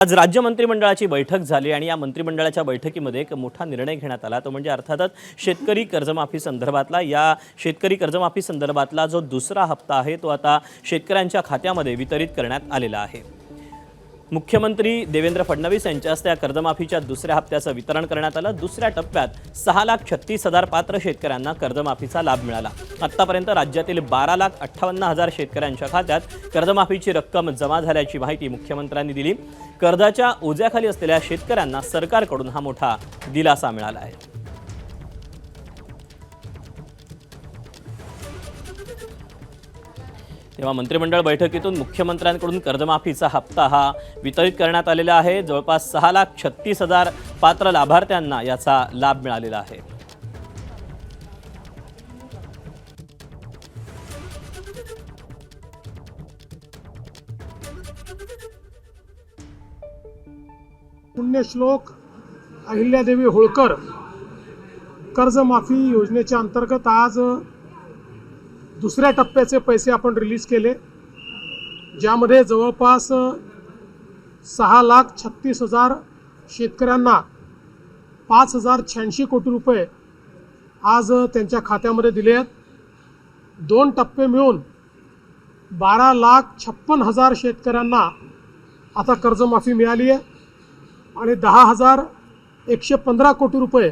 आज राज्य मंत्रिमंडळाची बैठक झाली आणि या मंत्रिमंडळाच्या बैठकीमध्ये एक मोठा निर्णय घेण्यात आला। तो म्हणजे अर्थातच शेतकरी कर्जमाफी संदर्भातला जो दुसरा हप्ता आहे तो आता शेतकऱ्यांच्या खात्यामध्ये वितरित करण्यात आलेला आहे। मुख्यमंत्री देवेंद्र फडणवीस यांच्या हस्ते कर्जमाफीच्या दुसऱ्या हप्त्याचं वितरण करण्यात आलं। दुसऱ्या टप्प्यात 6,36,000 पात्र शेतकऱ्यांना कर्जमाफीचा लाभ मिळाला। आतापर्यंत राज्यातील 12,58,000 शेतकऱ्यांच्या खात्यात कर्जमाफीची रक्कम जमा झाल्याची माहिती मुख्यमंत्र्यांनी दिली। कर्जाच्या ओझ्याखाली असलेल्या शेतकऱ्यांना सरकारकडून हा मोठा दिलासा मिळाला आहे। तेव्हा मंत्रिमंडळ बैठकीतून मुख्यमंत्र्यांकडून कर्जमाफीचा हप्ता हा वितरित करण्यात आलेला आहे। जवळपास 6,36,000 पात्र लाभार्थ्यांना याचा लाभ मिळालेला आहे। पुण्यश्लोक अहिल्यादेवी होळकर कर्जमाफी योजनेच्या अंतर्गत आज दुसऱ्या टप्प्याचे पैसे आपण रिलीज केले, ज्यामध्ये जवळपास 6,36,000 शेतकऱ्यांना 5,086 कोटी रुपये आज त्यांच्या खात्यामध्ये दिले आहेत। 2 टप्पे मिळून 12,56,000 शेतकऱ्यांना आता कर्जमाफी मिळाली आहे आणि 10,115 कोटी रुपये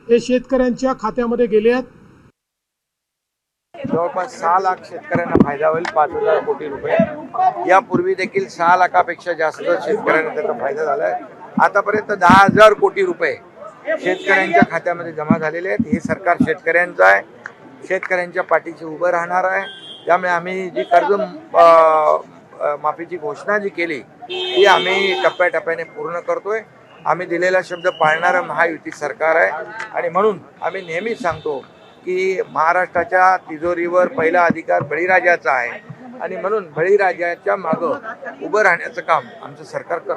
हे शेतकऱ्यांच्या खात्यामध्ये गेले आहेत। जवळपास 6 लाख शेतकऱ्यांना फायदा होईल, 5,000 कोटी रुपये। यापूर्वी देखील 6 लाखापेक्षा जास्त शेतकऱ्यांना त्याचा फायदा झाला आहे। आतापर्यंत 10,000 कोटी रुपये शेतकऱ्यांच्या खात्यामध्ये जमा झालेले आहेत। हे सरकार शेतकऱ्यांचं आहे, शेतकऱ्यांच्या पाठीशी उभं राहणार आहे। त्यामुळे आम्ही जी कर्ज माफीची घोषणा जी केली ती आम्ही टप्प्याटप्प्याने पूर्ण करतोय। आम्ही दिलेला शब्द पाळणारं महायुती सरकार आहे आणि म्हणून आम्ही नेहमीच सांगतो की महाराष्ट्राच्या तिजोरीवर पहिला अधिकार बळीराजाचा आहे आणि म्हणून बळीराजाच्या मागं उभं राहण्याचं काम आमचं सरकार करतं।